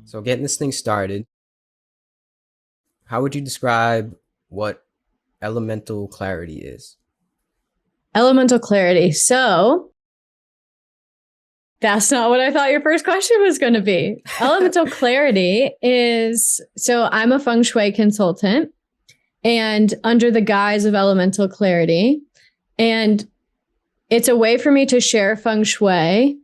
So getting this thing started, how would you describe what elemental clarity is? Elemental clarity. So that's not what I thought your first question was going to be. Elemental clarity is, so I'm a Feng Shui consultant and under the guise of elemental clarity. And it's a way for me to share Feng Shui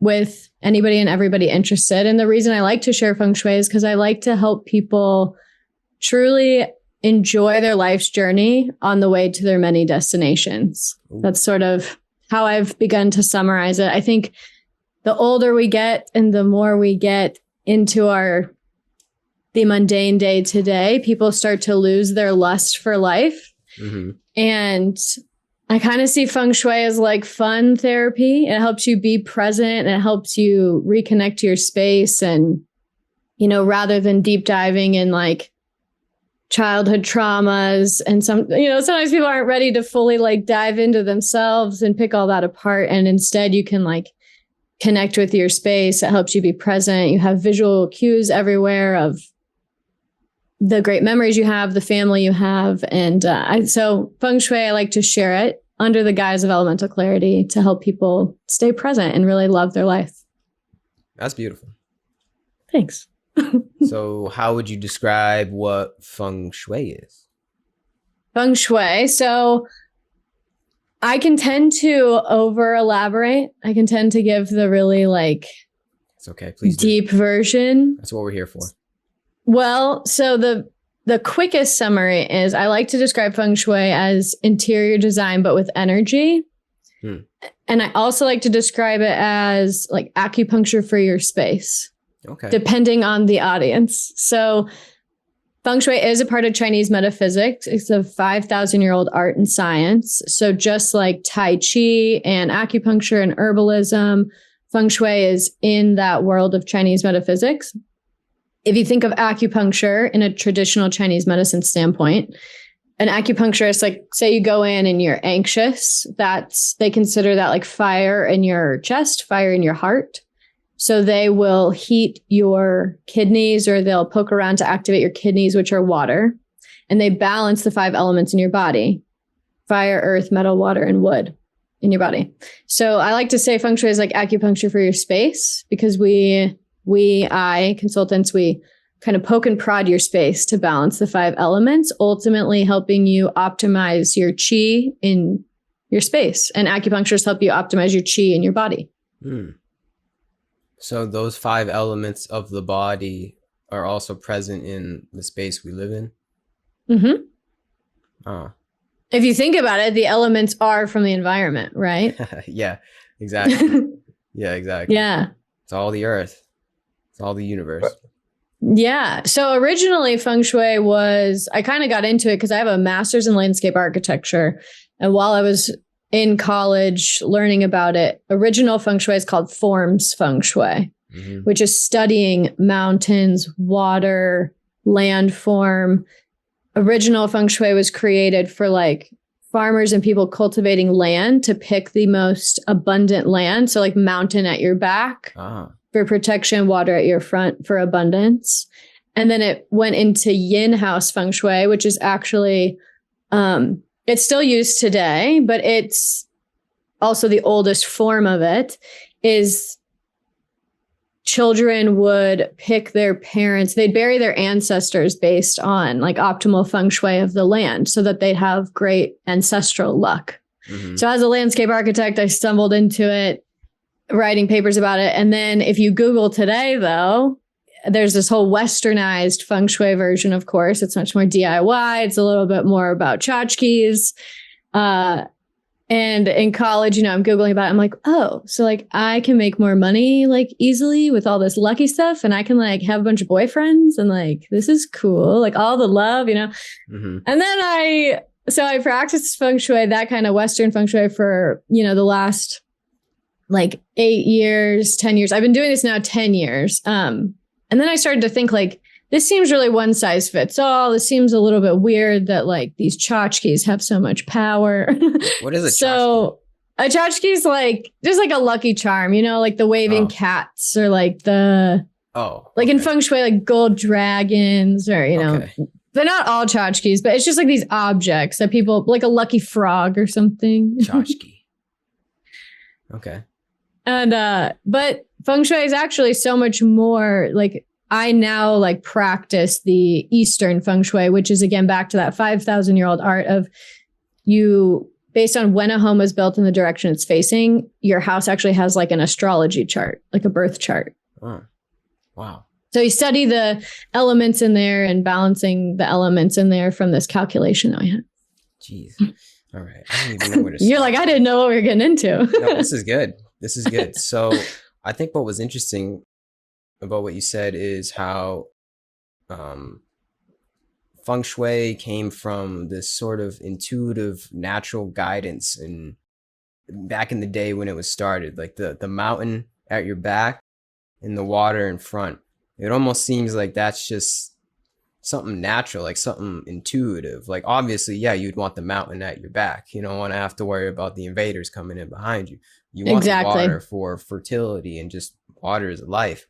with anybody and everybody interested. And the reason I like to share Feng Shui is because I like to help people truly enjoy their life's journey on the way to their many destinations. Ooh. That's sort of how I've begun to summarize it. I think the older we get and the more we get into the mundane day to day, people start to lose their lust for life. Mm-hmm. And I kind of see Feng Shui as like fun therapy. It helps you be present and it helps you reconnect to your space. And, rather than deep diving in like childhood traumas and sometimes people aren't ready to fully like dive into themselves and pick all that apart. And instead you can like connect with your space. It helps you be present. You have visual cues everywhere of the great memories you have, the family you have. And so Feng Shui, I like to share it under the guise of elemental clarity to help people stay present and really love their life. That's beautiful. Thanks. So how would you describe what Feng Shui is? Feng Shui. So I can tend to over elaborate. I can tend to give the really like It's okay. Please deep version. That's what we're here for. Well, so the quickest summary is I like to describe Feng Shui as interior design, but with energy. And I also like to describe it as like acupuncture for your space. Okay. Depending on the audience. So Feng Shui is a part of Chinese metaphysics. It's a 5,000-year-old art and science. So just like Tai Chi and acupuncture and herbalism, Feng Shui is in that world of Chinese metaphysics. If you think of acupuncture in a traditional Chinese medicine standpoint, an acupuncturist, like say you go in and you're anxious, they consider that like fire in your chest, fire in your heart. So they will heat your kidneys or they'll poke around to activate your kidneys, which are water. And they balance the 5 elements in your body: fire, earth, metal, water, and wood in your body. So I like to say Feng Shui is like acupuncture for your space because I consultants, we kind of poke and prod your space to balance the 5 elements, ultimately helping you optimize your chi in your space. And acupuncturists help you optimize your chi in your body. So those 5 elements of the body are also present in the space we live in? Mm-hmm. Oh. If you think about it, the elements are from the environment, right? Yeah, exactly. Yeah, exactly. Yeah. It's all the earth. It's all the universe. Yeah. So originally Feng Shui I kind of got into it because I have a master's in landscape architecture. And while I was in college learning about it, original Feng Shui is called forms Feng Shui, which is studying mountains, water, landform. Original Feng Shui was created for like farmers and people cultivating land to pick the most abundant land. So like mountain at your back for protection, water at your front for abundance. And then it went into Yin House Feng Shui, which is actually, it's still used today, but it's also the oldest form of it is children would pick their parents. They'd bury their ancestors based on like optimal Feng Shui of the land so that they'd have great ancestral luck. So as a landscape architect, I stumbled into it, writing papers about it. And then if you Google today, though, there's this whole westernized Feng Shui version, of course. It's much more DIY. It's a little bit more about tchotchkes. And in college, I'm Googling about it. I'm like, oh, so like I can make more money like easily with all this lucky stuff. And I can like have a bunch of boyfriends and like, this is cool. Like all the love, And then I practiced Feng Shui, that kind of Western Feng Shui for, the last like 8 years, 10 years. I've been doing this now 10 years. And then I started to think like, this seems really one size fits all. This seems a little bit weird that like these tchotchkes have so much power. What is a tchotchke? So a tchotchke is like, just like a lucky charm, like the waving cats or like the Oh, Like okay. in Feng Shui, like gold dragons or, Okay. they're not all tchotchkes, but it's just like these objects that people, like a lucky frog or something. Tchotchke. Okay. And, but Feng Shui is actually so much more like, I now like practice the Eastern Feng Shui, which is again back to that 5,000-year-old art of you, based on when a home was built and the direction it's facing, your house actually has like an astrology chart, like a birth chart. Oh, wow. So you study the elements in there and balancing the elements in there from this calculation that I had. Jeez. All right. I don't even know where to You're start. like, I didn't know what we were getting into. No, this is good. This is good. So I think what was interesting about what you said is how Feng Shui came from this sort of intuitive, natural guidance, and back in the day when it was started, like the mountain at your back and the water in front. It almost seems like that's just something natural, like something intuitive. Like obviously, yeah, you'd want the mountain at your back. You don't want to have to worry about the invaders coming in behind you. You want the water for fertility, and just water is life.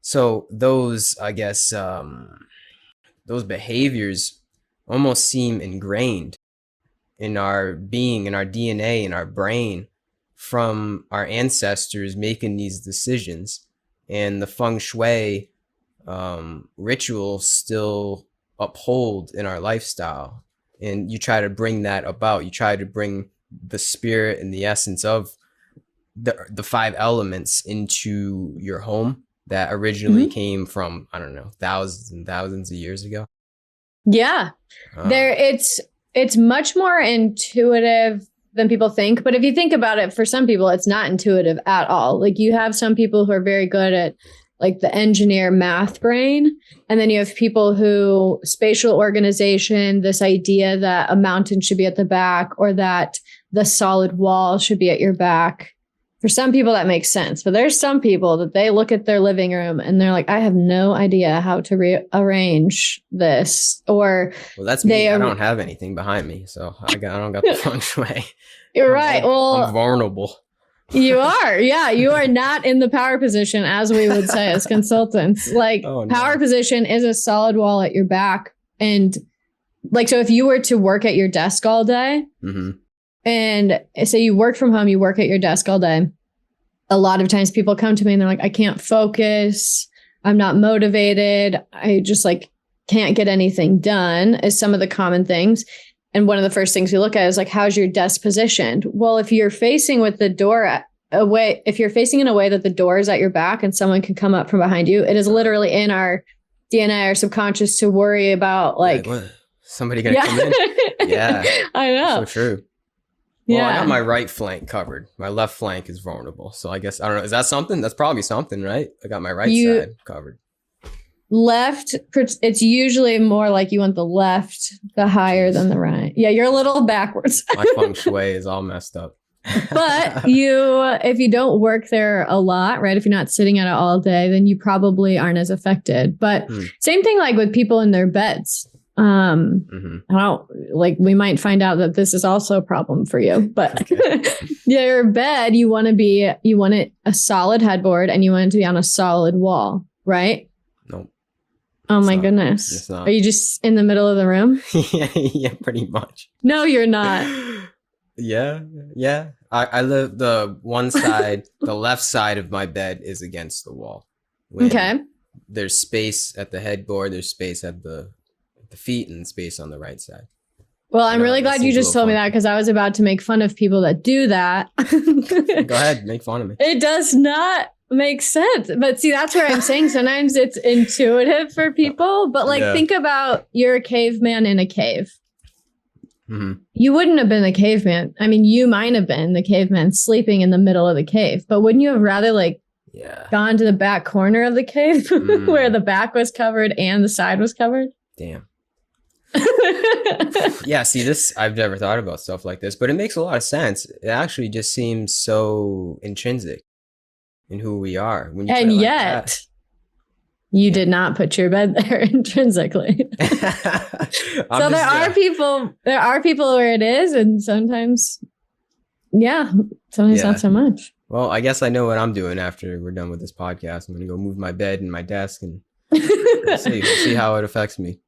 So those, I guess, those behaviors almost seem ingrained in our being, in our DNA, in our brain, from our ancestors making these decisions. And the Feng Shui rituals still uphold in our lifestyle. And you try to bring that about. You try to bring the spirit and the essence of the five elements into your home that originally came from, I don't know, thousands and thousands of years ago. Yeah. It's much more intuitive than people think. But if you think about it, for some people, it's not intuitive at all. Like you have some people who are very good at like the engineer math brain. And then you have people who spatial organization, this idea that a mountain should be at the back or that the solid wall should be at your back. For some people, that makes sense. But there's some people that they look at their living room and they're like, I have no idea how to rearrange this. Or well, that's me. I don't have anything behind me. So I don't got the Feng Shui. You're right. I'm vulnerable. You are. Yeah. You are not in the power position, as we would say as consultants. Like power position is a solid wall at your back. And like, so if you were to work at your desk all day, and say you work from home, you work at your desk all day. A lot of times people come to me and they're like, I can't focus. I'm not motivated. I just like can't get anything done is some of the common things. And one of the first things we look at is like, how's your desk positioned? Well, if you're facing with the door away, if you're facing in a way that the door is at your back and someone can come up from behind you, it is literally in our DNA, our subconscious to worry about like, somebody gonna come in. Yeah. I know. So true. Well, I got my right flank covered. My left flank is vulnerable. So I guess, I don't know. Is that something? That's probably something, right? I got my right side covered. Left, it's usually more like you want the left, the higher than the right. Yeah, you're a little backwards. My Feng Shui is all messed up. But if you don't work there a lot, right? If you're not sitting at it all day, then you probably aren't as affected. But same thing like with people in their beds. I don't like, we might find out that this is also a problem for you, but your bed, you want it a solid headboard and you want it to be on a solid wall, right? Nope. Oh my goodness. Are you just in the middle of the room? Yeah, pretty much. No, you're not. Yeah. I live the one side, the left side of my bed is against the wall. Okay. There's space at the headboard, there's space at the feet, and space on the right side. Well, I'm really glad you just told me that, because I was about to make fun of people that do that. Go ahead, make fun of me. It does not make sense. But see, that's where I'm saying sometimes it's intuitive for people. But like, think about you're a caveman in a cave. You wouldn't have been a caveman. I mean, you might have been the caveman sleeping in the middle of the cave. But wouldn't you have rather like gone to the back corner of the cave where the back was covered and the side was covered? Damn. Yeah, see, this, I've never thought about stuff like this, but it makes a lot of sense. It actually just seems so intrinsic in who we are. When you and yet, you did not put your bed there intrinsically. So there are people where it is, and sometimes, sometimes not so much. Well, I guess I know what I'm doing after we're done with this podcast. I'm gonna go move my bed and my desk, and we'll see how it affects me.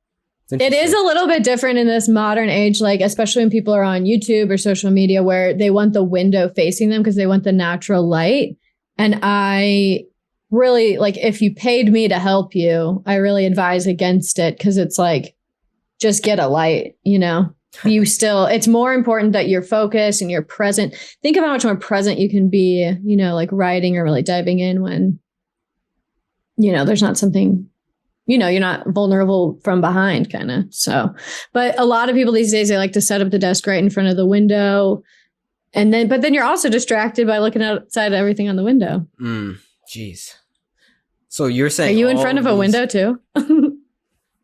It is a little bit different in this modern age, like especially when people are on YouTube or social media where they want the window facing them because they want the natural light. And I really, like, if you paid me to help you, I really advise against it because it's like, just get a light, you know? You still, it's more important that you're focused and you're present. Think of how much more present you can be, you know, like writing or really diving in when, you know, there's not something, you know, you're not vulnerable from behind kind of. So, but a lot of people these days, they like to set up the desk right in front of the window. And then, but then you're also distracted by looking outside everything on the window. Jeez. So you're saying, are you in front of a window too?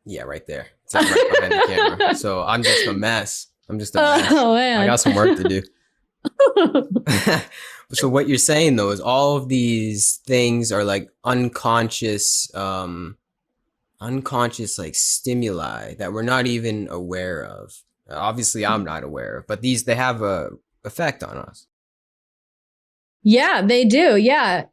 Yeah, right there. It's like right behind the camera. So I'm just a mess. Oh, man. I got some work to do. So what you're saying though is all of these things are like unconscious like stimuli that we're not even aware of. Obviously I'm not aware of, but they have a effect on us. Yeah, they do. Yeah.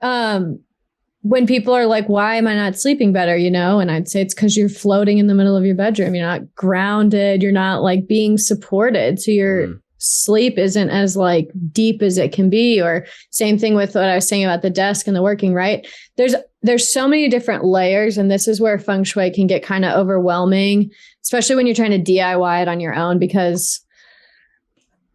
When people are like, why am I not sleeping better? You know, and I'd say it's because you're floating in the middle of your bedroom. You're not grounded. You're not like being supported. So your sleep isn't as like deep as it can be. Or same thing with what I was saying about the desk and the working, right? There's so many different layers. And this is where Feng Shui can get kind of overwhelming, especially when you're trying to DIY it on your own, because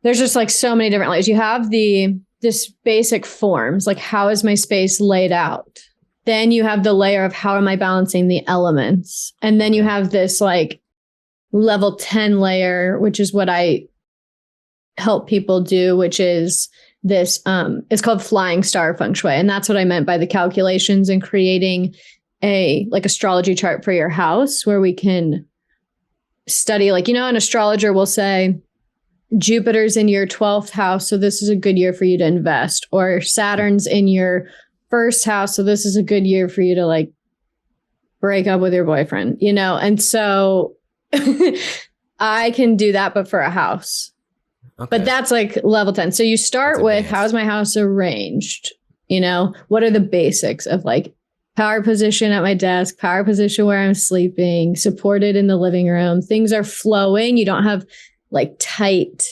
there's just like so many different layers. You have this basic forms, like how is my space laid out? Then you have the layer of how am I balancing the elements? And then you have this like level 10 layer, which is what I help people do, which is this, it's called flying star feng shui. And that's what I meant by the calculations and creating a like astrology chart for your house where we can study, like, you know, an astrologer will say, Jupiter's in your 12th house, so this is a good year for you to invest, or Saturn's in your first house, so this is a good year for you to like break up with your boyfriend, you know? And so I can do that, but for a house. Okay. But that's like level 10. So you start with how's my house arranged? You know, what are the basics of like power position at my desk, power position where I'm sleeping, supported in the living room. Things are flowing. You don't have like tight,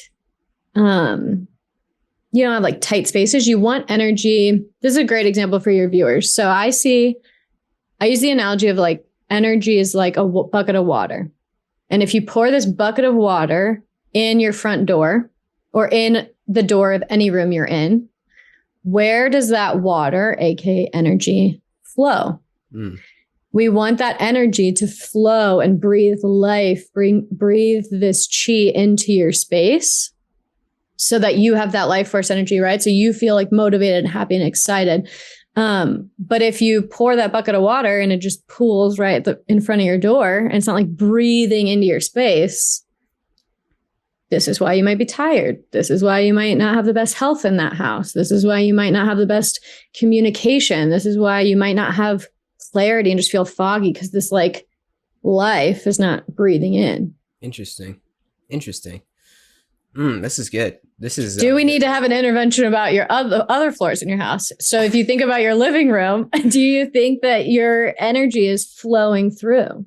you don't have like tight spaces. You want energy. This is a great example for your viewers. So I use the analogy of like energy is like a bucket of water. And if you pour this bucket of water in your front door or in the door of any room you're in, where does that water, aka energy, flow? We want that energy to flow and breathe life, breathe this chi into your space so that you have that life force energy, right? So you feel like motivated and happy and excited. But if you pour that bucket of water and it just pools right in front of your door, and it's not like breathing into your space, this is why you might be tired. This is why you might not have the best health in that house. This is why you might not have the best communication. This is why you might not have clarity and just feel foggy because this like life is not breathing in. Interesting. This is good. This is. Do we need to have an intervention about your other floors in your house? So if you think about your living room, do you think that your energy is flowing through?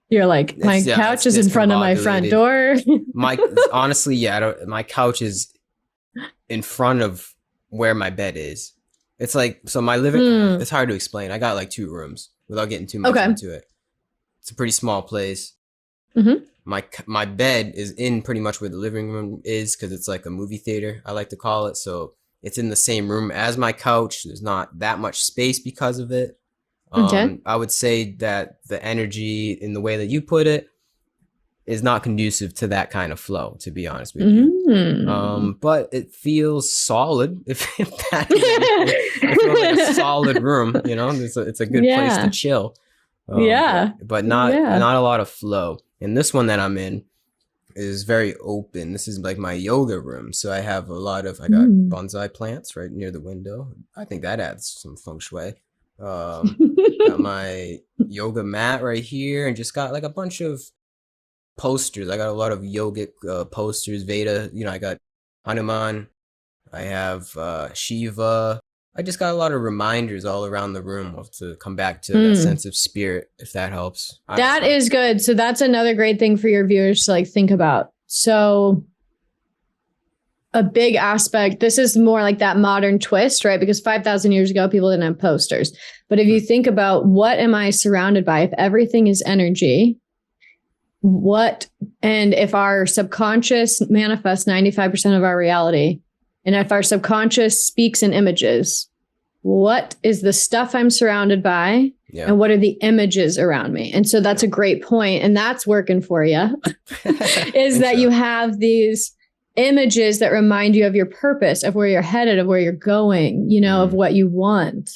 You're like, my couch is in front of my front door. Honestly, yeah, my couch is in front of where my bed is. It's like, so my living, it's hard to explain. I got like 2 rooms without getting too much into it. It's a pretty small place. My bed is in pretty much where the living room is because it's like a movie theater, I like to call it. So it's in the same room as my couch. There's not that much space because of it. I would say that the energy in the way that you put it is not conducive to that kind of flow, to be honest with you. But it feels solid. If that is it feels like a solid room, you know, it's a good place to chill. But not a lot of flow. And this one that I'm in is very open. This is like my yoga room. So I have I got bonsai plants right near the window. I think that adds some feng shui. Got my yoga mat right here and just got like a bunch of posters. I got a lot of yogic posters, Veda. I got Hanuman. I have Shiva. I just got a lot of reminders all around the room to come back to that sense of spirit, if that helps. That is good. So that's another great thing for your viewers to like think about. So a big aspect, this is more like that modern twist, right? Because 5,000 years ago, people didn't have posters. But if you think about what am I surrounded by, if everything is energy, and if our subconscious manifests 95% of our reality, and if our subconscious speaks in images, what is the stuff I'm surrounded by? Yeah. And what are the images around me? And so that's a great point. And that's working for you, is that you have these images that remind you of your purpose, of where you're headed, of where you're going, of what you want.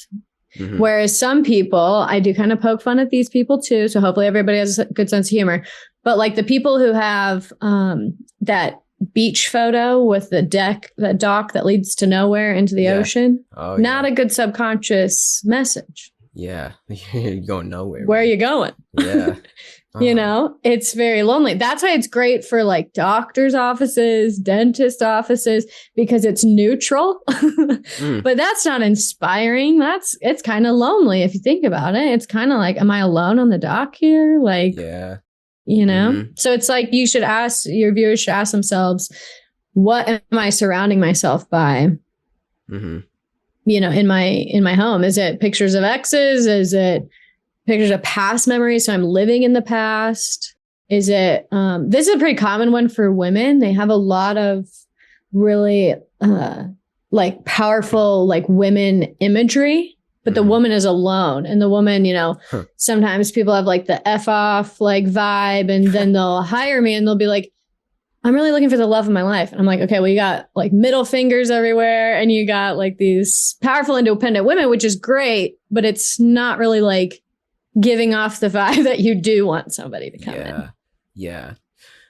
Mm-hmm. Whereas some people, I do kind of poke fun at these people too. So hopefully everybody has a good sense of humor. But like the people who have that beach photo with the dock that leads to nowhere into the ocean, not a good subconscious message. Yeah, you're going nowhere. Where are you going? Yeah. It's very lonely. That's why it's great for like doctor's offices, dentist offices, because it's neutral. But that's not inspiring. It's kind of lonely if you think about it. It's kind of like, am I alone on the dock here? Like, yeah. So it's like your viewers should ask themselves, what am I surrounding myself by? Mm-hmm. In my home. Is it pictures of exes? Is it pictures of past memories? So I'm living in the past. Is it, this is a pretty common one for women. They have a lot of really like powerful, like women imagery, but the woman is alone. And the woman, sometimes people have like the F off like vibe, and then they'll hire me and they'll be like, I'm really looking for the love of my life. And I'm like, okay, well, you got like middle fingers everywhere and you got like these powerful, independent women, which is great, but it's not really like giving off the vibe that you do want somebody to come in. Yeah.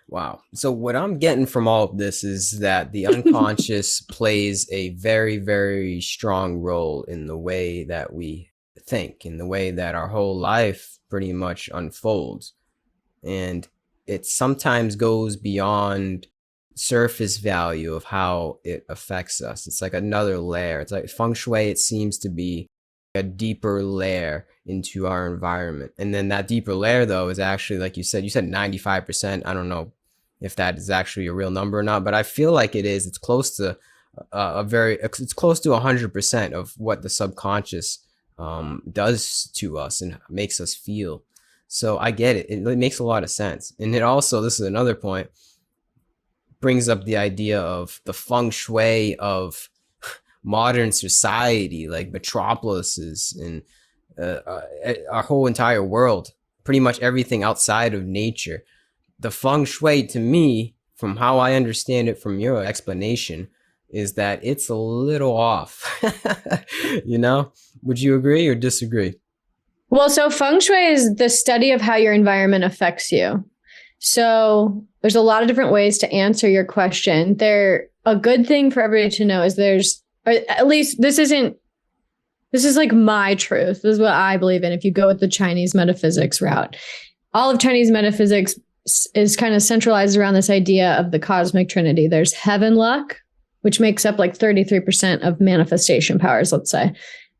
Wow. So what I'm getting from all of this is that the unconscious plays a very, very strong role in the way that we think, in the way that our whole life pretty much unfolds. And it sometimes goes beyond surface value of how it affects us. It's like another layer. It's like Feng Shui, it seems to be a deeper layer into our environment. And then that deeper layer, though, is actually, like you said 95%. I don't know if that is actually a real number or not, but I feel like it is. It's close to it's close to 100% of what the subconscious does to us and makes us feel. So I get it. It makes a lot of sense. And it also, this is another point, brings up the idea of the Feng Shui of modern society, like metropolises and our whole entire world, pretty much everything outside of nature. The Feng Shui, to me, from how I understand it from your explanation, is that it's a little off. Would you agree or disagree? Well, so Feng Shui is the study of how your environment affects you. So there's a lot of different ways to answer your question. A good thing for everybody to know is or at least this is like my truth. This is what I believe in. If you go with the Chinese metaphysics route, all of Chinese metaphysics is kind of centralized around this idea of the cosmic trinity. There's heaven luck, which makes up like 33% of manifestation powers, let's say.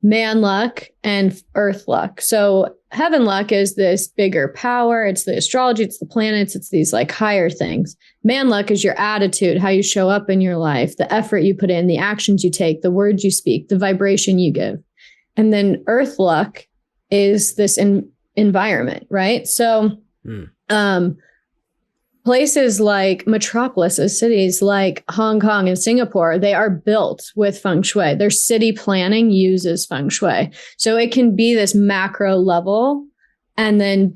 Man luck and earth luck. So heaven luck is this bigger power. It's the astrology, it's the planets, it's these like higher things. Man luck is your attitude, how you show up in your life, the effort you put in, the actions you take, the words you speak, the vibration you give. And then earth luck is this environment, right? So places like metropolises, cities like Hong Kong and Singapore, they are built with Feng Shui. Their city planning uses Feng Shui. So it can be this macro level, and then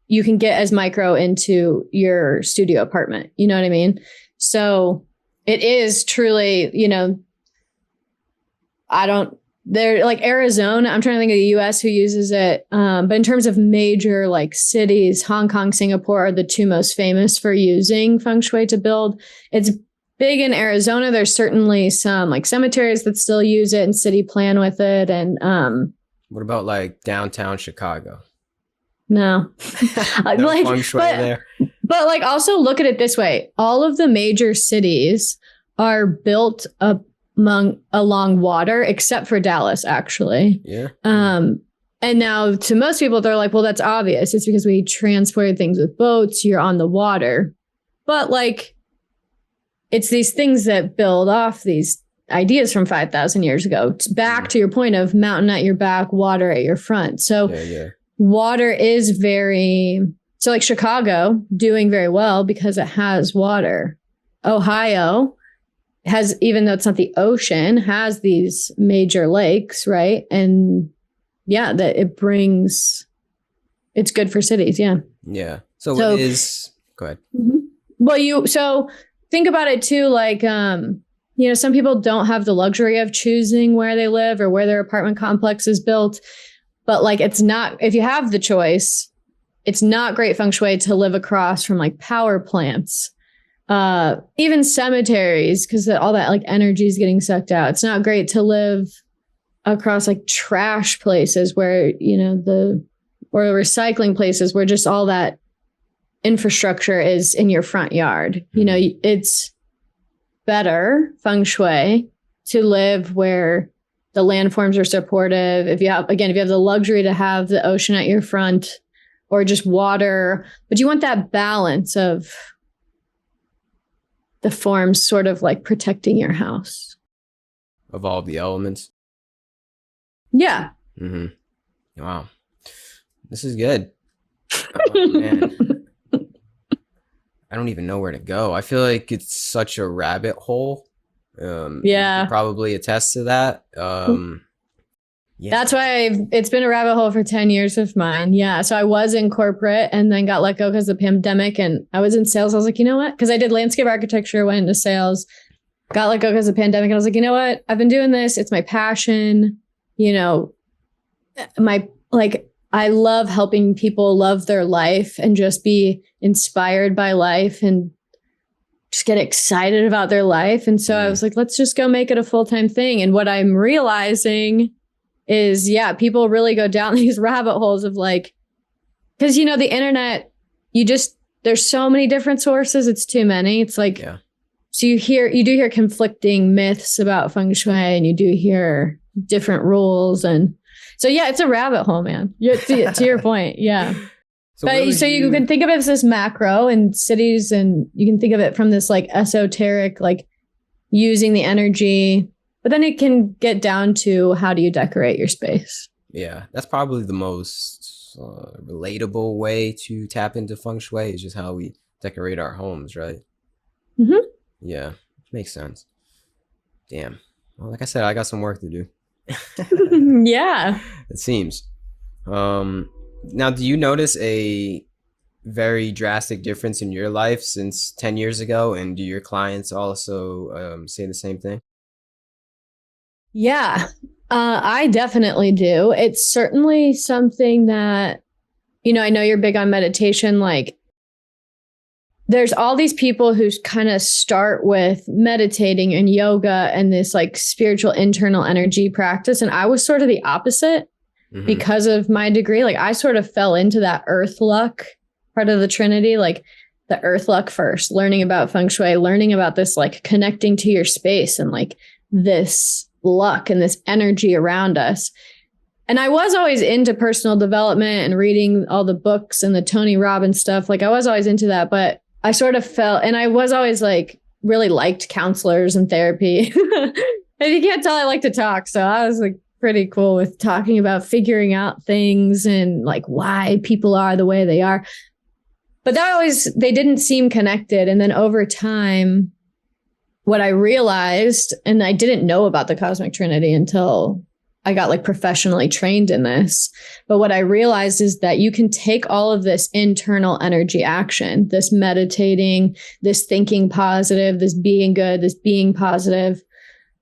you can get as micro into your studio apartment. You know what I mean? So it is truly, they're like Arizona. I'm trying to think of the US who uses it. But in terms of major like cities, Hong Kong, Singapore are the two most famous for using Feng Shui to build. It's big in Arizona. There's certainly some like cemeteries that still use it and city plan with it. And what about like downtown Chicago? No, no Feng Shui there. But like also look at it this way. All of the major cities are built along water, except for Dallas, actually. Yeah. And now to most people, they're like, well, that's obvious. It's because we transported things with boats. You're on the water. But like, it's these things that build off these ideas from 5,000 years ago. Back to your point of mountain at your back, water at your front. So water is so like Chicago doing very well because it has water. Ohio has, even though it's not the ocean, has these major lakes, right? And yeah, that it's good for cities. Yeah. Yeah. So what is, go ahead. Well, so think about it too. Like, some people don't have the luxury of choosing where they live or where their apartment complex is built. But like, it's not, if you have the choice, it's not great feng shui to live across from like power plants, even cemeteries, because all that like energy is getting sucked out. It's not great to live across like trash places where, or recycling places where just all that infrastructure is in your front yard. It's better feng shui to live where the landforms are supportive. If you have the luxury to have the ocean at your front or just water, but you want that balance of the forms sort of like protecting your house. Of all the elements. Yeah. Mm-hmm. Wow. This is good. Oh, man. I don't even know where to go. I feel like it's such a rabbit hole. You can probably attest to that. Yeah. That's why it's been a rabbit hole for 10 years of mine. Yeah. So I was in corporate and then got let go because of the pandemic, and I was in sales. I was like, you know what? Because I did landscape architecture, went into sales, got let go because of the pandemic. And I was like, you know what? I've been doing this. It's my passion. I love helping people love their life and just be inspired by life and just get excited about their life. And so I was like, let's just go make it a full-time thing. And what I'm realizing is, people really go down these rabbit holes of like, because, the internet, there's so many different sources. It's too many. It's like, so you do hear conflicting myths about feng shui, and you do hear different rules. And so, it's a rabbit hole, man. To your point. Yeah. So you can think of it as this macro in cities, and you can think of it from this like esoteric, like using the energy, but then it can get down to how do you decorate your space? Yeah. That's probably the most relatable way to tap into feng shui, is just how we decorate our homes, right? Mm-hmm. Yeah. Makes sense. Damn. Well, like I said, I got some work to do. Yeah. It seems. Now, do you notice a very drastic difference in your life since 10 years ago? And do your clients also say the same thing? Yeah, I definitely do. It's certainly something that, I know you're big on meditation. Like, there's all these people who kind of start with meditating and yoga and this like spiritual internal energy practice. And I was sort of the opposite because of my degree. Like, I sort of fell into that earth luck part of the Trinity, like the earth luck first, learning about feng shui, learning about this, like connecting to your space and like this luck and this energy around us. And I was always into personal development and reading all the books and the Tony Robbins stuff. Like, I was always into that, but I sort of felt, and I was always like really liked counselors and therapy. And you can't tell I like to talk. So I was like pretty cool with talking about figuring out things and like why people are the way they are. But they didn't seem connected. And then over time, what I realized, and I didn't know about the Cosmic Trinity until I got like professionally trained in this. But what I realized is that you can take all of this internal energy action, this meditating, this thinking positive, this being good, this being positive.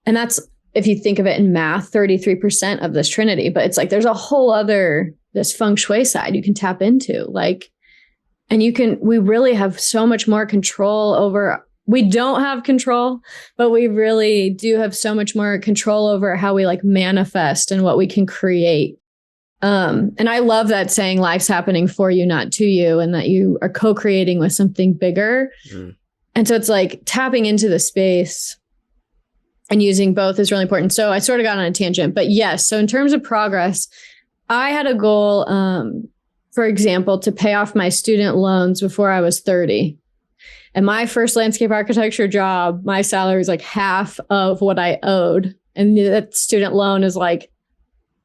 And that's, if you think of it in math, 33% of this Trinity. But it's like, there's a whole other, this feng shui side you can tap into. Like, and we really have so much more control over. We don't have control, but we really do have so much more control over how we like manifest and what we can create. And I love that saying life's happening for you, not to you, and that you are co-creating with something bigger. And so it's like tapping into the space and using both is really important. So I sort of got on a tangent, but yes. So in terms of progress, I had a goal, for example, to pay off my student loans before I was 30. And my first landscape architecture job, my salary was like half of what I owed. And that student loan is like,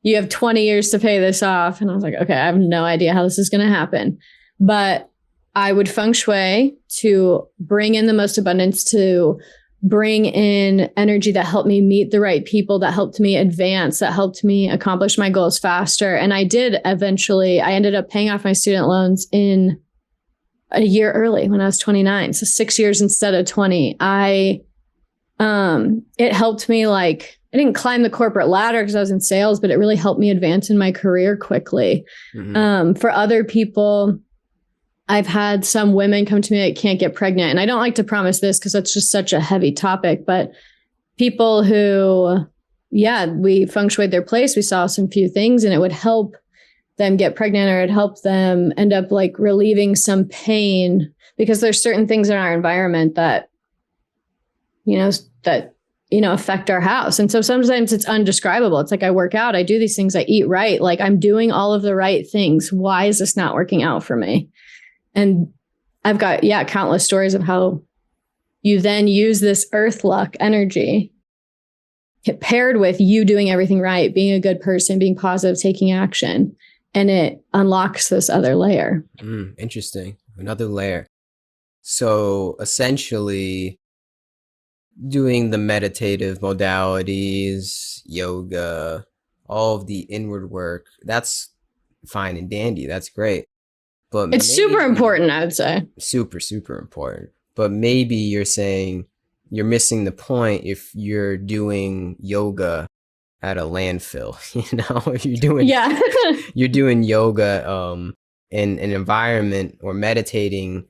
you have 20 years to pay this off. And I was like, okay, I have no idea how this is going to happen. But I would feng shui to bring in the most abundance, to bring in energy that helped me meet the right people, that helped me advance, that helped me accomplish my goals faster. And I did eventually, I ended up paying off my student loans in a year early when I was 29. So 6 years instead of 20. It helped me, like, I didn't climb the corporate ladder because I was in sales, but it really helped me advance in my career quickly. For other people, I've had some women come to me that can't get pregnant. And I don't like to promise this because that's just such a heavy topic, but people who, we feng shuied their place. We saw some few things and it would help them get pregnant, or it helped them end up like relieving some pain, because there's certain things in our environment that affect our house. And so sometimes it's undescribable. It's like, I work out, I do these things, I eat right. Like, I'm doing all of the right things. Why is this not working out for me? And I've got, countless stories of how you then use this earth luck energy paired with you doing everything right, being a good person, being positive, taking action. And it unlocks this other layer. Interesting. Another layer. So essentially, doing the meditative modalities, yoga, all of the inward work, that's fine and dandy. That's great. But it's super important, I would say. Super, super important. But maybe you're saying you're missing the point if you're doing yoga at a landfill. You're doing yoga in an environment, or meditating,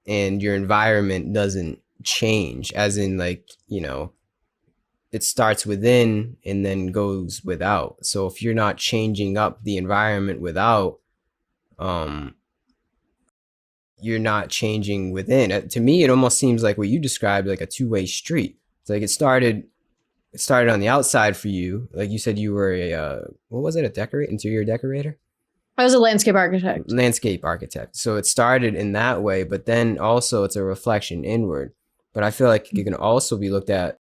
and your environment doesn't change, as in, like, it starts within and then goes without. So if you're not changing up the environment without, you're not changing within. To me, it almost seems like what you described, like a two-way street. It's like it started on the outside for you. Like you said, you were interior decorator? I was a landscape architect. So it started in that way, but then also it's a reflection inward. But I feel like it can also be looked at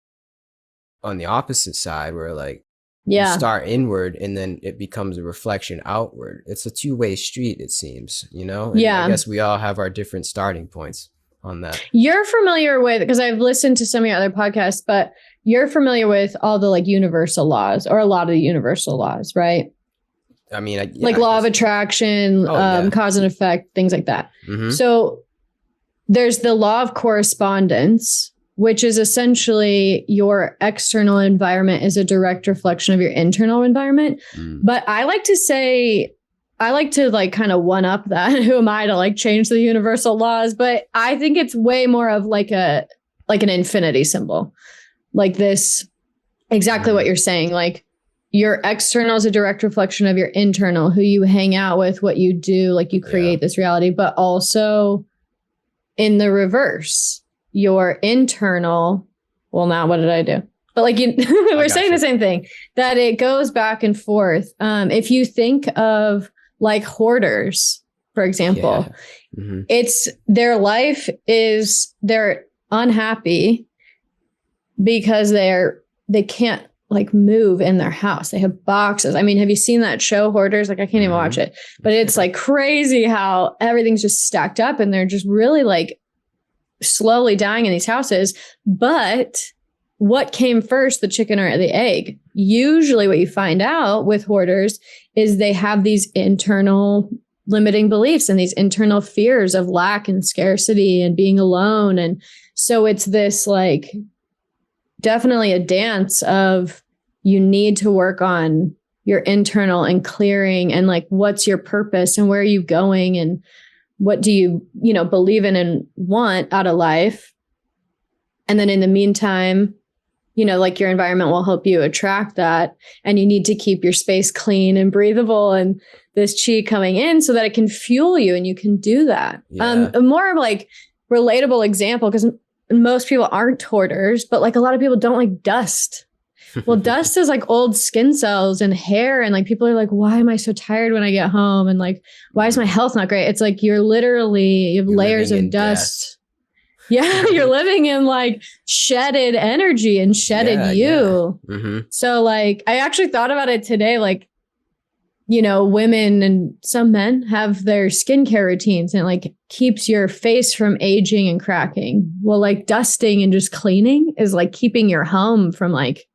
on the opposite side, where, like, you start inward and then it becomes a reflection outward. It's a two-way street, it seems, And I guess we all have our different starting points on that. You're familiar with, because I've listened to some of your other podcasts, but you're familiar with all the, like, universal laws, or a lot of the universal laws, right? I mean, like law of attraction, cause and effect, things like that. So there's the law of correspondence, which is essentially your external environment is a direct reflection of your internal environment. But I like to like kind of one up that. Who am I to like change the universal laws? But I think it's way more of like an infinity symbol, like this, exactly what you're saying. Like, your external is a direct reflection of your internal, who you hang out with, what you do, like you create this reality, but also in the reverse, your internal, well, now what did I do? But like we're saying the same thing, that it goes back and forth. If you think of like hoarders, for example, it's their life is they're unhappy because they can't like move in their house. They have boxes. I mean, have you seen that show Hoarders? Like, I can't even watch it, but it's like crazy how everything's just stacked up and they're just really like slowly dying in these houses. But what came first, the chicken or the egg? Usually what you find out with hoarders is they have these internal limiting beliefs and these internal fears of lack and scarcity and being alone. And so it's this like definitely a dance of, you need to work on your internal and clearing, and like, what's your purpose and where are you going and what do you, believe in and want out of life. And then in the meantime, like your environment will help you attract that. And you need to keep your space clean and breathable and this chi coming in so that it can fuel you and you can do that. Yeah. A more like relatable example, because most people aren't hoarders, but like a lot of people don't like dust. Well, dust is like old skin cells and hair. And like people are like, why am I so tired when I get home? And like, why is my health not great? It's like you have layers of dust. Yeah, you're living in like shedded energy and shedded you. Yeah. Mm-hmm. So like, I actually thought about it today. Like, women and some men have their skincare routines and it like keeps your face from aging and cracking. Well, like dusting and just cleaning is like keeping your home from like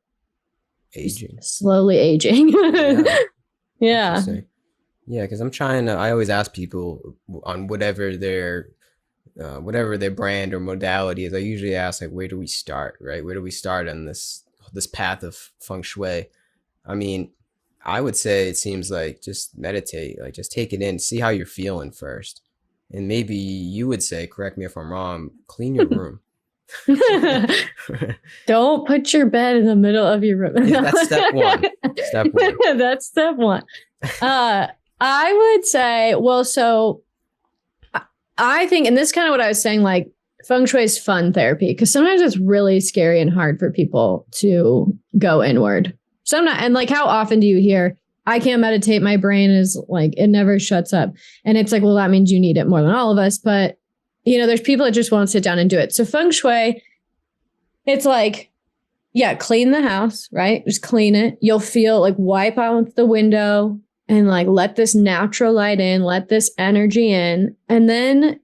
slowly aging. Yeah. Yeah, because I always ask people on whatever their brand or modality is. I usually ask like, where do we start, right? Where do we start on this path of Feng Shui? I mean, I would say it seems like just meditate, like just take it in, see how you're feeling first. And maybe you would say, correct me if I'm wrong, clean your room. Don't put your bed in the middle of your room. Yeah, that's step one. That's step one. I would say, well, so I think, and this is kind of what I was saying, like Feng Shui is fun therapy because sometimes it's really scary and hard for people to go inward. Sometimes, and like, how often do you hear, I can't meditate, my brain is like, it never shuts up. And it's like, well, that means you need it more than all of us. But, there's people that just won't sit down and do it. So Feng Shui, it's like, yeah, clean the house, right? Just clean it. You'll feel like wipe out the window and like let this natural light in, let this energy in. And then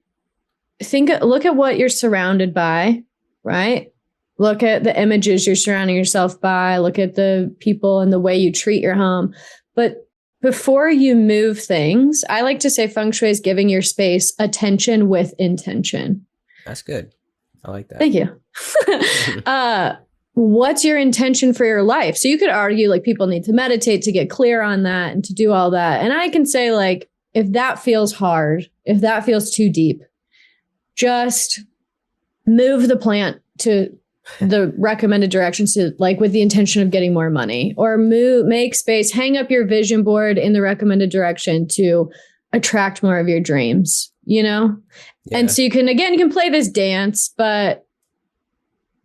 look at what you're surrounded by, right? Look at the images you're surrounding yourself by. Look at the people and the way you treat your home. But before you move things, I like to say Feng Shui is giving your space attention with intention. That's good. I like that. Thank you. What's your intention for your life? So you could argue like people need to meditate to get clear on that and to do all that. And I can say like, if that feels hard, if that feels too deep, just move the plant to the recommended directions to like with the intention of getting more money, or make space, hang up your vision board in the recommended direction to attract more of your dreams, Yeah. And so you can play this dance, but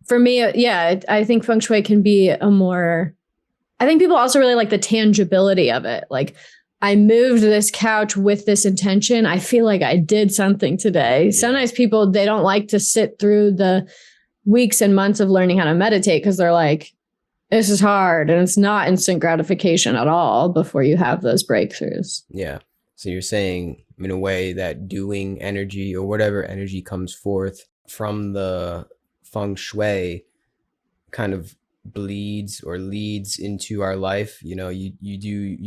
for me, I think Feng Shui can be I think people also really like the tangibility of it. Like I moved this couch with this intention. I feel like I did something today. Yeah. Sometimes people, they don't like to sit through the weeks and months of learning how to meditate because they're like, this is hard and it's not instant gratification at all before you have those breakthroughs. Yeah. So you're saying in a way that doing energy or whatever energy comes forth from the Feng Shui kind of bleeds or leads into our life. You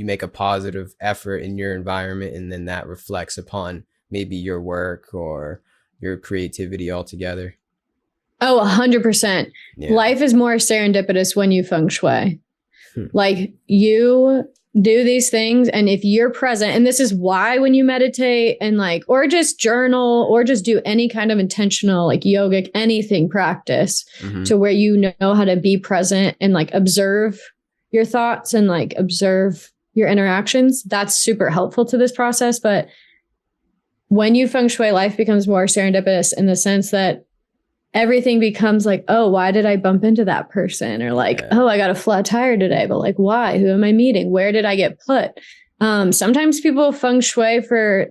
make a positive effort in your environment and then that reflects upon maybe your work or your creativity altogether. Oh, 100%. Yeah. Life is more serendipitous when you Feng Shui. Like you do these things. And if you're present, and this is why when you meditate and like, or just journal or just do any kind of intentional, like yogic, anything practice to where you know how to be present and like observe your thoughts and like observe your interactions, that's super helpful to this process. But when you Feng Shui, life becomes more serendipitous in the sense that everything becomes like, oh, why did I bump into that person? Or like, oh, I got a flat tire today, but like, why? Who am I meeting? Where did I get put? Sometimes people Feng Shui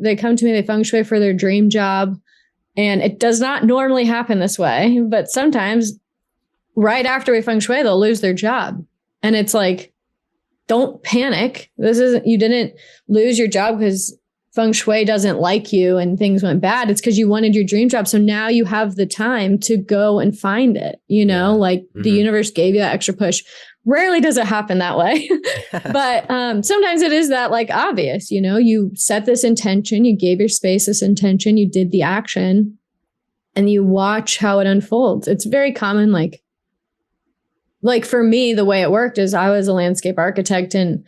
they come to me, they Feng Shui for their dream job. And it does not normally happen this way, but sometimes right after we Feng Shui, they'll lose their job. And it's like, don't panic. You didn't lose your job because Feng Shui doesn't like you and things went bad. It's because you wanted your dream job. So now you have the time to go and find it, the universe gave you that extra push. Rarely does it happen that way. But sometimes it is that like obvious, you set this intention, you gave your space this intention, you did the action and you watch how it unfolds. It's very common. Like for me, the way it worked is I was a landscape architect and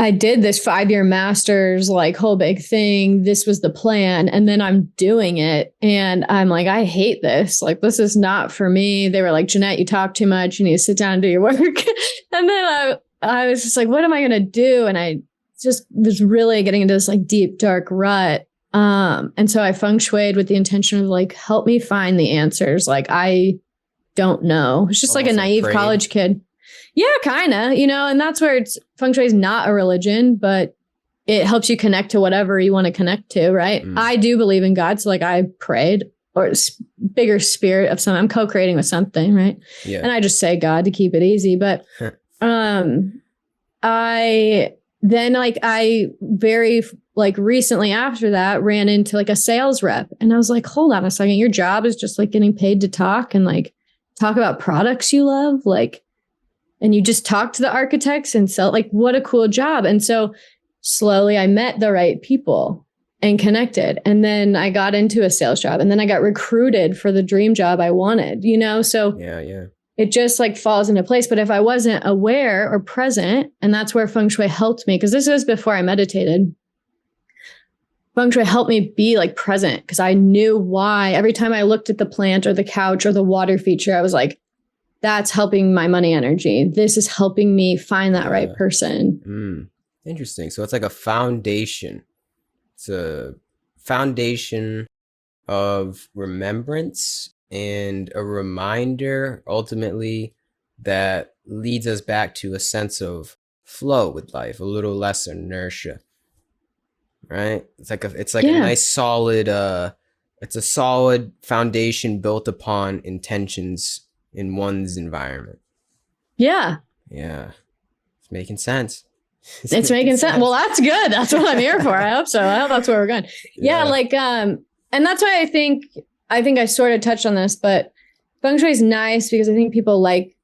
I did this 5-year master's, like whole big thing. This was the plan. And then I'm doing it. And I'm like, I hate this. Like, this is not for me. They were like, Jeannette, you talk too much. You need to sit down and do your work. And then I was just like, what am I going to do? And I just was really getting into this like deep, dark rut. And so I feng shuied with the intention of like, help me find the answers. Like, I don't know. It's just almost like a naive college kid. Yeah, kind of, and that's where feng shui is not a religion, but it helps you connect to whatever you want to connect to, right? I do believe in God. So like I prayed or bigger spirit of something. I'm co-creating with something, right? Yeah. And I just say God to keep it easy. But I very recently after that ran into like a sales rep. And I was like, hold on a second. Your job is just like getting paid to talk and like talk about products you love. Like, and you just talk to the architects and sell, like, what a cool job. And so slowly I met the right people and connected. And then I got into a sales job and then I got recruited for the dream job I wanted, So yeah. It just like falls into place. But if I wasn't aware or present, and that's where feng shui helped me, because this was before I meditated. Feng shui helped me be like present because I knew why. Every time I looked at the plant or the couch or the water feature, I was like, that's helping my money energy. This is helping me find that right person. Interesting. So it's like a foundation. It's a foundation of remembrance and a reminder ultimately that leads us back to a sense of flow with life, a little less inertia. Right? It's like a nice solid it's a solid foundation built upon intentions in one's environment. Yeah. It's making sense. It's making sense. Well, that's good. That's what I'm here for. I hope so. I hope that's where we're going. Yeah. And that's why I think I sort of touched on this, but feng shui is nice because I think people like,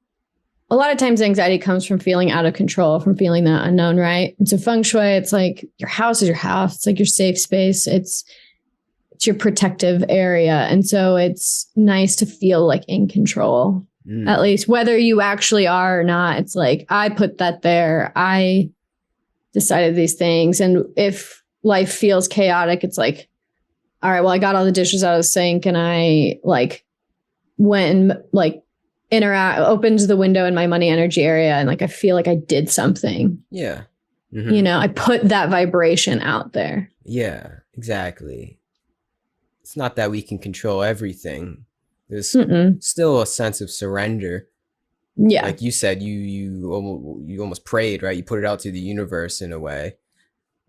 a lot of times anxiety comes from feeling out of control, from feeling that unknown, right? And so feng shui, it's like your house is your house. It's like your safe space. It's your protective area. And so it's nice to feel like in control, at least whether you actually are or not. It's like, I put that there. I decided these things. And if life feels chaotic, it's like, all right, well, I got all the dishes out of the sink and I like went and like opened the window in my money energy area. And like, I feel like I did something. Yeah. I put that vibration out there. Yeah, exactly. It's not that we can control everything. There's still a sense of surrender. Yeah. Like you said, you almost prayed, right? You put it out to the universe in a way.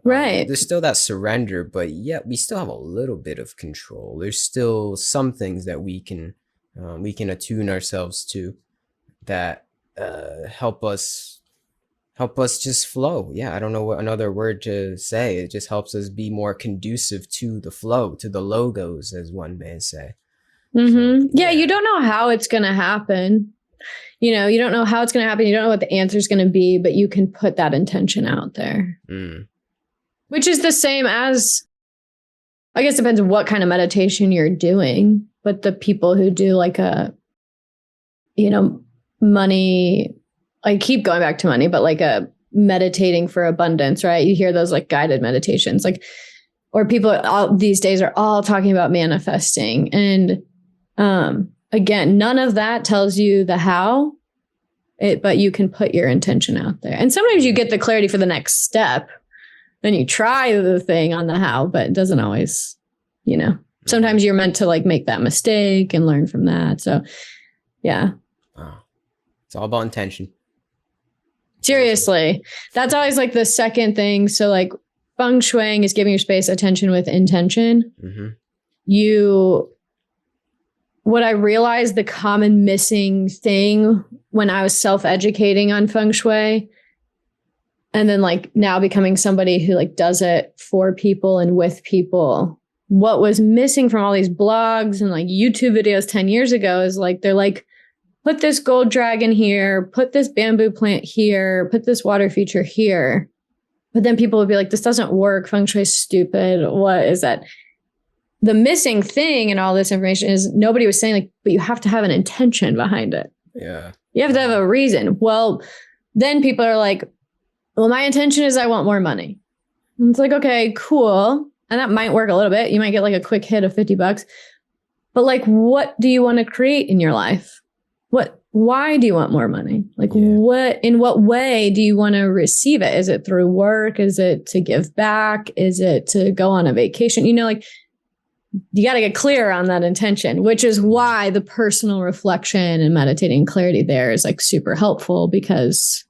Right. There's still that surrender, but yet we still have a little bit of control. There's still some things that we can attune ourselves to that help us just flow. Yeah, I don't know what another word to say. It just helps us be more conducive to the flow, to the logos, as one may say. So, yeah, you don't know how it's going to happen. You don't know how it's going to happen. You don't know what the answer is going to be, but you can put that intention out there. Which is the same as, I guess it depends on what kind of meditation you're doing, but the people who do like money, I keep going back to money, but like a meditating for abundance, right? You hear those like guided meditations, like, or people these days are all talking about manifesting. And again, none of that tells you the how, but you can put your intention out there. And sometimes you get the clarity for the next step. Then you try the thing on the how, but it doesn't always, sometimes you're meant to like make that mistake and learn from that. So yeah. Wow. It's all about intention. Seriously. That's always like the second thing. So like feng shuiing is giving your space attention with intention. What I realized the common missing thing when I was self-educating on feng shui, and then like now becoming somebody who like does it for people and with people, what was missing from all these blogs and like YouTube videos 10 years ago is like, they're like, put this gold dragon here, put this bamboo plant here, put this water feature here. But then people would be like, this doesn't work. Feng shui is stupid. What is that? The missing thing in all this information is nobody was saying like, but you have to have an intention behind it. Yeah. You have to have a reason. Well, then people are like, well, my intention is I want more money. And it's like, okay, cool. And that might work a little bit. You might get like a quick hit of $50. But like, what do you want to create in your life? Why do you want more money? Like in what way do you want to receive it? Is it through work? Is it to give back? Is it to go on a vacation? You know, like you got to get clear on that intention, which is why the personal reflection and meditating clarity there is like super helpful, because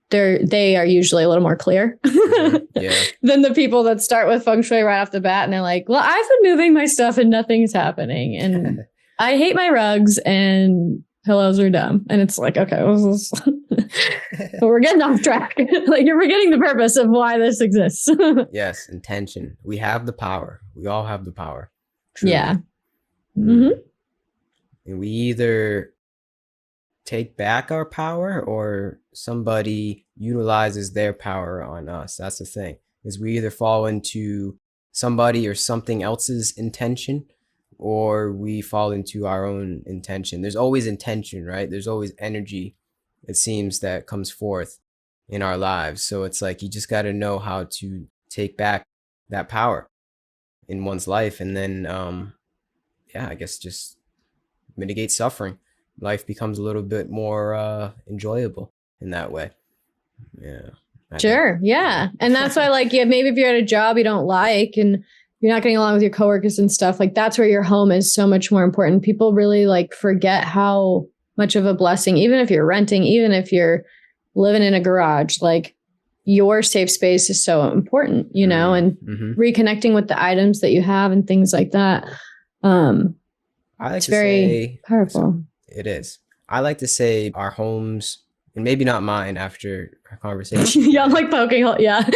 they are usually a little more clear than the people that start with feng shui right off the bat. And they're like, well, I've been moving my stuff and nothing's happening. And I hate my rugs and pillows are dumb. And it's like, okay, we're getting off track. Like you're forgetting the purpose of why this exists. Yes. Intention. We have the power. We all have the power. Truly. Yeah. Mm-hmm. And we either take back our power or somebody utilizes their power on us. That's the thing, is we either fall into somebody or something else's intention, or we fall into our own intention. There's always intention, right? There's always energy, it seems, that comes forth in our lives. So it's like you just got to know how to take back that power in one's life, and then I guess just mitigate suffering. Life becomes a little bit more enjoyable in that way. Yeah. Sure. Yeah. And that's why, like, maybe if you're at a job you don't like and you're not getting along with your coworkers and stuff, like that's where your home is so much more important. People really like forget how much of a blessing, even if you're renting, even if you're living in a garage, like your safe space is so important, you know, and reconnecting with the items that you have and things like that. It's very powerful. It is. I like to say our homes, and maybe not mine after our conversation. Yeah, I'm like poking hole. Yeah.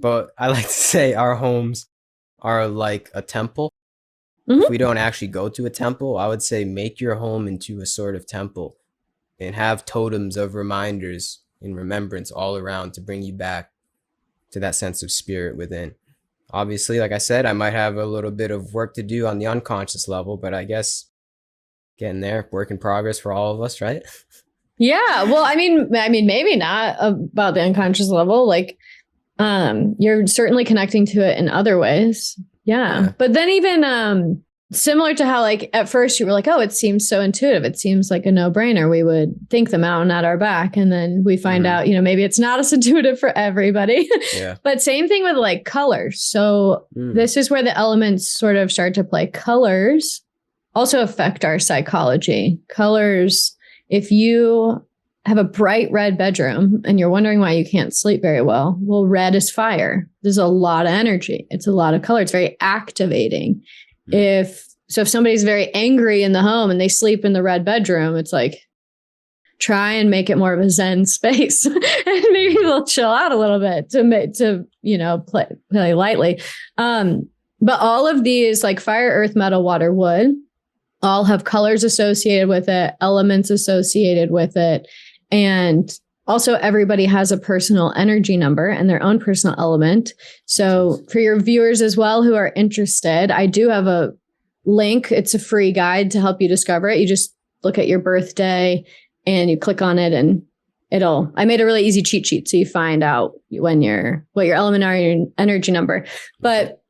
But I like to say our homes are like a temple. If we don't actually go to a temple, I would say make your home into a sort of temple and have totems of reminders and remembrance all around to bring you back to that sense of spirit within. Obviously, like I said, I might have a little bit of work to do on the unconscious level, but I guess getting there, work in progress for all of us, right? Yeah. Well, I mean, maybe not about the unconscious level. Like, you're certainly connecting to it in other ways. Yeah. But then even similar to how, like, at first you were like, oh, it seems so intuitive. It seems like a no-brainer. We would think the mountain at our back. And then we find out, you know, maybe it's not as intuitive for everybody. Yeah. But same thing with like colors. So this is where the elements sort of start to play. Colors also affect our psychology. Colors, if you have a bright red bedroom and you're wondering why you can't sleep very well, red is fire. There's a lot of energy. It's a lot of color. It's very activating. If somebody's very angry in the home and they sleep in the red bedroom, it's like, try and make it more of a zen space and maybe they'll chill out a little bit to you know, play lightly. But all of these, like fire, earth, metal, water, wood, all have colors associated with it, elements associated with it. And also everybody has a personal energy number and their own personal element. So for your viewers as well who are interested, I do have a link. It's a free guide to help you discover it. You just look at your birthday and you click on it and I made a really easy cheat sheet. So you find out what your element are, your energy number. But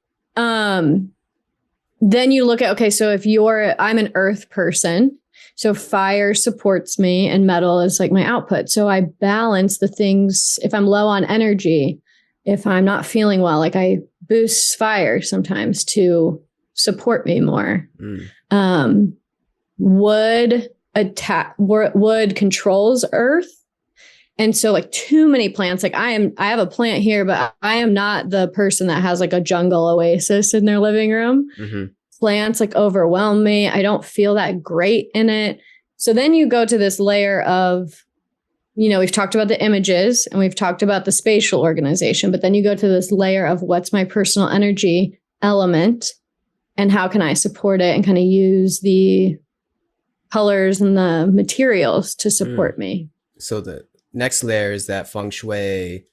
then you look at, okay, so if I'm an earth person, so fire supports me and metal is like my output. So I balance the things. If I'm low on energy, if I'm not feeling well, like I boost fire sometimes to support me more. Wood controls earth. And so like too many plants, like I have a plant here, but I am not the person that has like a jungle oasis in their living room. Plants like overwhelm me. I don't feel that great in it. So then you go to this layer of, you know, we've talked about the images and we've talked about the spatial organization, but then you go to this layer of what's my personal energy element and how can I support it and kind of use the colors and the materials to support me. So the next layer is that feng shui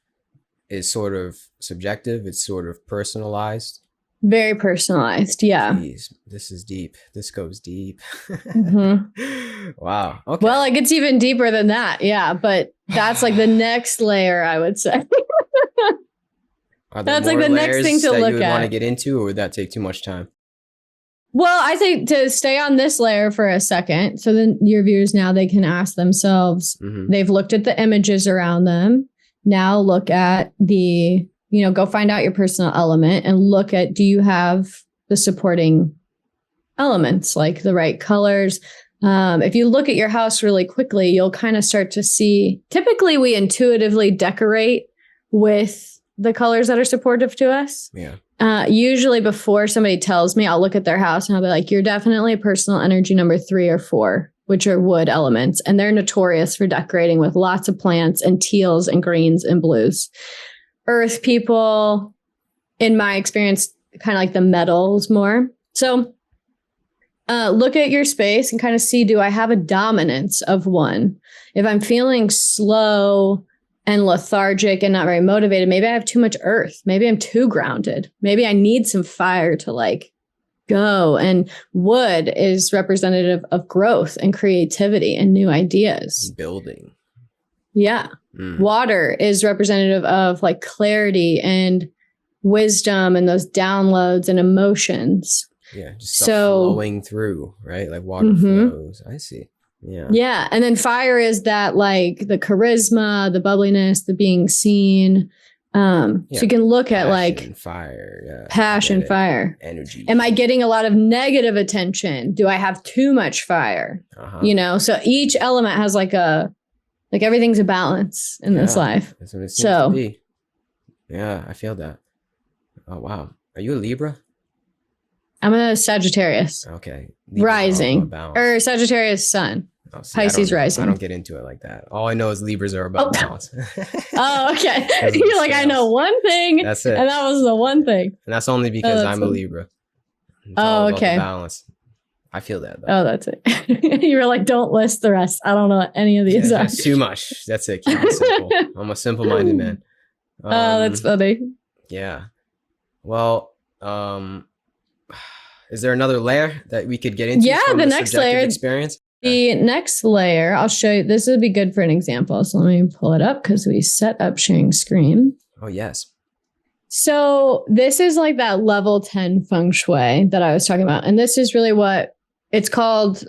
is sort of subjective. It's sort of personalized. Very personalized. Yeah. Jeez, this is deep. This goes deep. Wow. Okay. Well, it gets even deeper than that. Yeah. But that's like the next layer, I would say. That's like the next thing to look at. Want to get into, or would that take too much time? Well, I think to stay on this layer for a second, so then your viewers now they can ask themselves, they've looked at the images around them. Now look at the, go find out your personal element and look at, do you have the supporting elements, like the right colors? If you look at your house really quickly, you'll kind of start to see, typically we intuitively decorate with the colors that are supportive to us. Yeah. Usually before somebody tells me, I'll look at their house and I'll be like, you're definitely a personal energy number 3 or 4, which are wood elements. And they're notorious for decorating with lots of plants and teals and greens and blues. Earth people, in my experience, kind of like the metals more. So look at your space and kind of see, do I have a dominance of one? If I'm feeling slow and lethargic and not very motivated, maybe I have too much earth. Maybe I'm too grounded. Maybe I need some fire to like go. And wood is representative of growth and creativity and new ideas. Building. Yeah. Water is representative of like clarity and wisdom and those downloads and emotions. Yeah. Just stuff flowing through, right? Like water flows. I see. Yeah. Yeah. And then fire is that like the charisma, the bubbliness, the being seen. So you can look at like fire, passion, fire, energy. Am I getting a lot of negative attention? Do I have too much fire? So each element has like everything's a balance in this life. That's what it seems to be. Yeah, I feel that. Oh, wow. Are you a Libra? I'm a Sagittarius. Okay. Rising. Or Sagittarius sun. Oh, see, Pisces rising. I don't get into it like that. All I know is Libras are about balance. Oh, okay. You're like, I know one thing. That's it. And that was the one thing. And that's only because I'm a Libra. It's all about the balance. I feel that, though. Oh, that's it. You were like, don't list the rest. I don't know what any of these are. That's too much. That's it. Keep it simple. I'm a simple-minded man. Oh, that's funny. Yeah. Well, is there another layer that we could get into? Yeah, the next layer. Experience? The next layer, I'll show you. This would be good for an example. So let me pull it up because we set up sharing screen. Oh, yes. So this is like that level 10 feng shui that I was talking about. And this is really what it's called.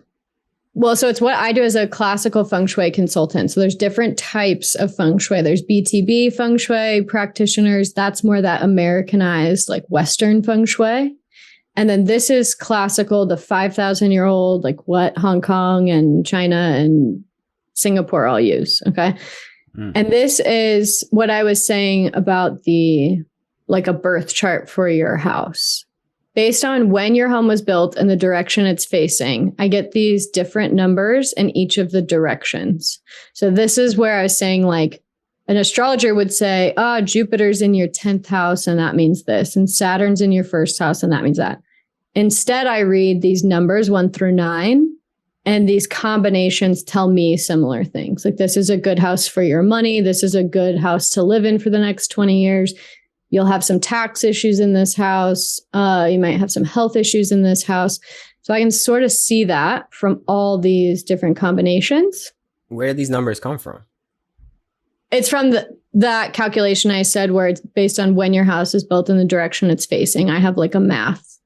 Well, so it's what I do as a classical feng shui consultant. So there's different types of feng shui. There's BTB feng shui practitioners. That's more that Americanized, like Western feng shui. And then this is classical, the 5,000-year-old, like what Hong Kong and China and Singapore all use. Okay. And this is what I was saying about like a birth chart for your house. Based on when your home was built and the direction it's facing, I get these different numbers in each of the directions. So this is where I was saying, like, an astrologer would say, Jupiter's in your 10th house and that means this, and Saturn's in your first house and that means that. Instead, I read these numbers 1 through 9, and these combinations tell me similar things. Like, this is a good house for your money. This is a good house to live in for the next 20 years. You'll have some tax issues in this house. You might have some health issues in this house. So I can sort of see that from all these different combinations. Where do these numbers come from? It's from that calculation I said, where it's based on when your house is built and the direction it's facing. I have like a math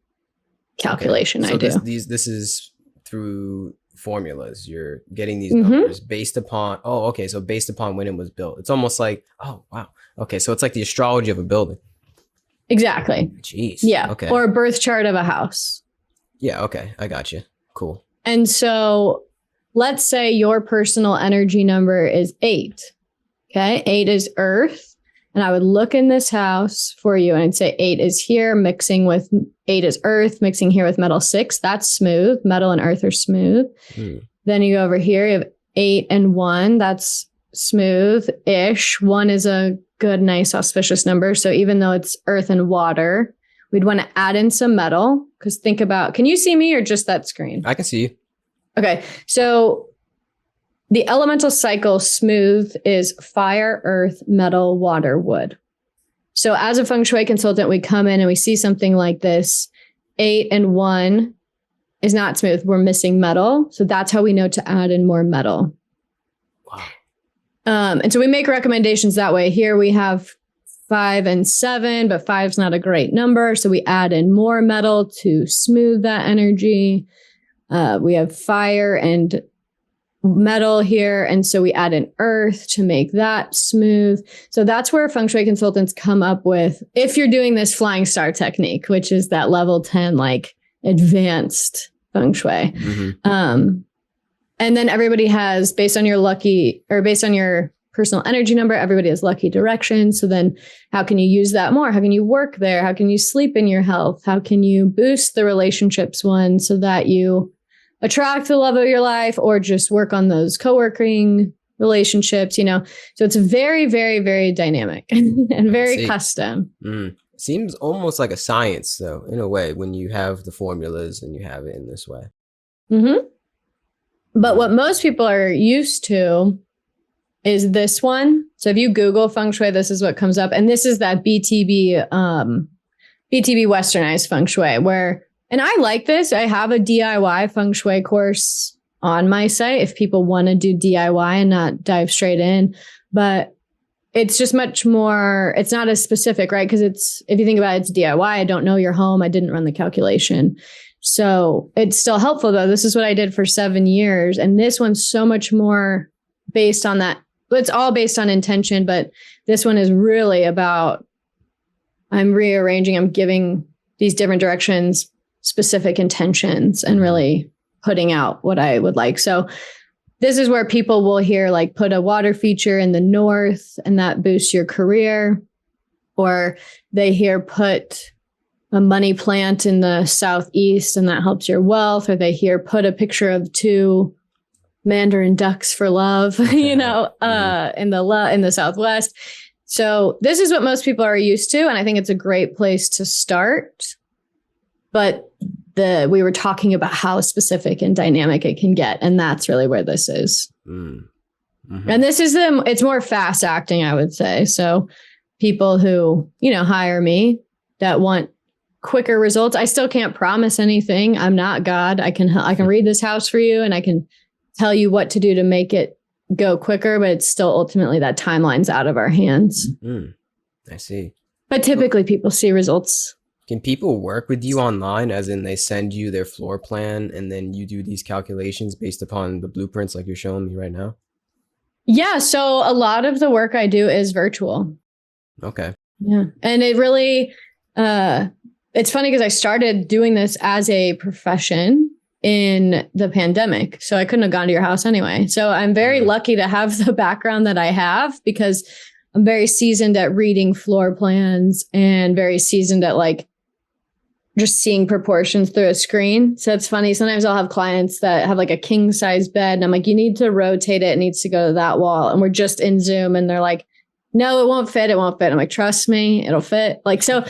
calculation. So I do. This is through formulas. You're getting these numbers based upon, so based upon when it was built. It's almost like, oh, wow. Okay, so it's like the astrology of a building. Exactly. Jeez. Yeah. Okay. Or a birth chart of a house. Yeah, okay. I got you. Cool. And so let's say your personal energy number is 8. Okay. 8 is earth. And I would look in this house for you and I'd say 8 is here, mixing with 8 is earth, mixing here with metal 6. That's smooth. Metal and earth are smooth. Then you go over here, you have 8 and 1. That's smooth-ish. 1 is a good, nice, auspicious number. So even though it's earth and water, we'd want to add in some metal, because think about, can you see me or just that screen? I can see you. Okay. So the elemental cycle smooth is fire, earth, metal, water, wood. So as a Feng Shui consultant, we come in and we see something like this. 8 and 1 is not smooth. We're missing metal. So that's how we know to add in more metal. Wow. And so we make recommendations that way. Here we have 5 and 7, but 5's not a great number. So we add in more metal to smooth that energy. We have fire and metal here. And so we add in earth to make that smooth. So that's where Feng Shui consultants come up with, if you're doing this flying star technique, which is that level 10, like advanced Feng Shui. Mm-hmm. And then everybody has, based on your personal energy number, everybody has lucky directions. So then how can you use that more? How can you work there? How can you sleep in your health? How can you boost the relationships one so that you attract the love of your life, or just work on those co-working relationships, you know? So it's very, very, very dynamic and very custom. Seems almost like a science, though, in a way, when you have the formulas and you have it in this way. Mm-hmm. But what most people are used to is this one. So if you Google Feng Shui, this is what comes up. And this is that BTB westernized Feng Shui where, and I like this. I have a DIY Feng Shui course on my site if people want to do DIY and not dive straight in. But it's just much more, it's not as specific, right? Because if you think about it, it's DIY. I don't know your home. I didn't run the calculation. So it's still helpful though. This is what I did for 7 years. And this one's so much more based on that. It's all based on intention, but this one is really about, I'm rearranging, I'm giving these different directions specific intentions and really putting out what I would like. So this is where people will hear like put a water feature in the north and that boosts your career, or they hear put a money plant in the southeast and that helps your wealth, or they hear put a picture of 2 Mandarin ducks for love, you know, in the southwest. So this is what most people are used to, and I think it's a great place to start. But we were talking about how specific and dynamic it can get. And that's really where this is. Mm-hmm. And this is it's more fast acting, I would say. So people who, hire me that want quicker results. I still can't promise anything. I'm not God. I can read this house for you and I can tell you what to do to make it go quicker, but it's still ultimately that timeline's out of our hands. I see. But typically people see results. Can people work with you online, as in they send you their floor plan and then you do these calculations based upon the blueprints like you're showing me right now? Yeah. So a lot of the work I do is virtual. Okay. Yeah. And it really, it's funny because I started doing this as a profession in the pandemic. So I couldn't have gone to your house anyway. So I'm very lucky to have the background that I have, because I'm very seasoned at reading floor plans and very seasoned at just seeing proportions through a screen. So it's funny. Sometimes I'll have clients that have like a king size bed and I'm like, you need to rotate it. It needs to go to that wall. And we're just in Zoom and they're like, no, it won't fit. It won't fit. I'm like, trust me, it'll fit. So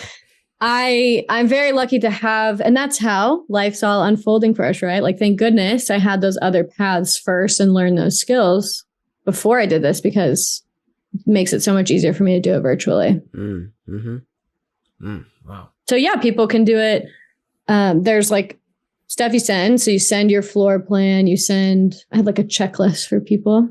I'm very lucky to have, and that's how life's all unfolding for us, right? Like, thank goodness I had those other paths first and learned those skills before I did this, because it makes it so much easier for me to do it virtually. Wow. So yeah, people can do it. There's like stuff you send. So you send your floor plan, I had like a checklist for people.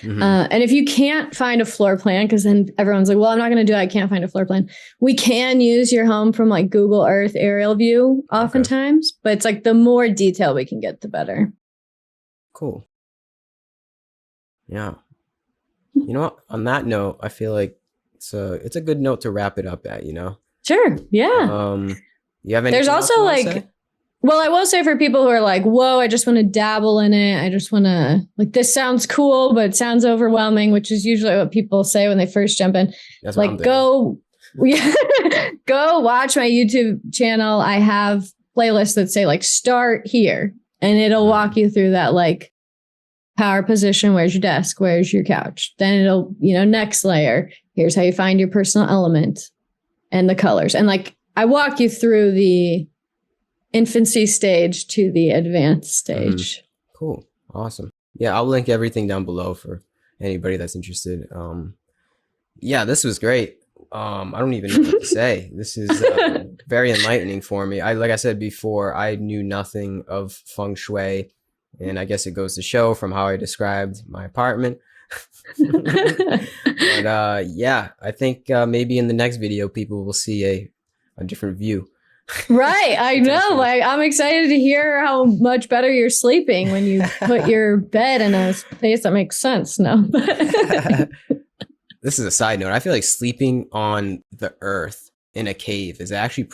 And if you can't find a floor plan, because then everyone's like, well, I'm not going to do it. I can't find a floor plan. We can use your home from like Google Earth aerial view oftentimes, but it's like the more detail we can get, the better. Cool. Yeah. You know what? On that note, I feel like it's a good note to wrap it up at, Sure. Yeah. You have any? There's also well, I will say for people who are like, whoa, I just want to dabble in it. I just want to this sounds cool, but it sounds overwhelming, which is usually what people say when they first jump in. That's go watch my YouTube channel. I have playlists that say start here, and it'll walk you through that power position. Where's your desk? Where's your couch? Then it'll, next layer. Here's how you find your personal element and the colors. And I walk you through the infancy stage to the advanced stage. Cool. Awesome. Yeah, I'll link everything down below for anybody that's interested. Yeah, this was great. I don't even know what to say. This is very enlightening for me. Like I said before, I knew nothing of Feng Shui, and I guess it goes to show from how I described my apartment. But yeah, I think maybe in the next video, people will see a different view. Right. I know. Like, I'm excited to hear how much better you're sleeping when you put your bed in a place that makes sense. No. This is a side note. I feel like sleeping on the earth in a cave is actually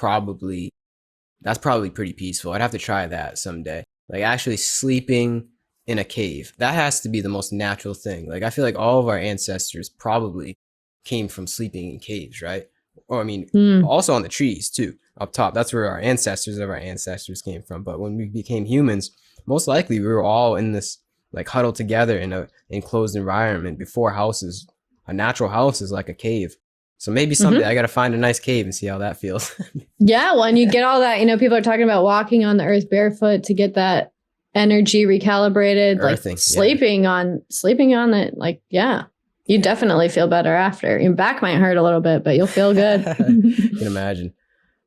that's probably pretty peaceful. I'd have to try that someday. Like actually sleeping in a cave. That has to be the most natural thing. Like I feel like all of our ancestors probably came from sleeping in caves, right? Or I mean, also on the trees too, up top. That's where our ancestors of our ancestors came from. But when we became humans, most likely we were all in this like huddled together in a enclosed environment before houses. A natural house is like a cave. So maybe someday I got to find a nice cave and see how that feels. Yeah. Well, and you get all that, people are talking about walking on the earth barefoot to get that energy recalibrated, Earthing, like sleeping on it. Like, yeah, you definitely feel better after. Your back might hurt a little bit, but you'll feel good. I can imagine.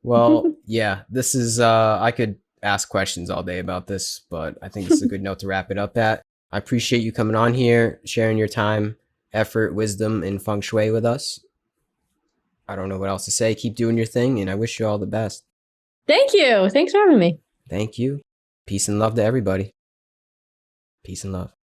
Well, yeah, this is, I could ask questions all day about this, but I think this is a good note to wrap it up at. I appreciate you coming on here, sharing your time, effort, wisdom, and Feng Shui with us. I don't know what else to say. Keep doing your thing, and I wish you all the best. Thank you. Thanks for having me. Thank you. Peace and love to everybody. Peace and love.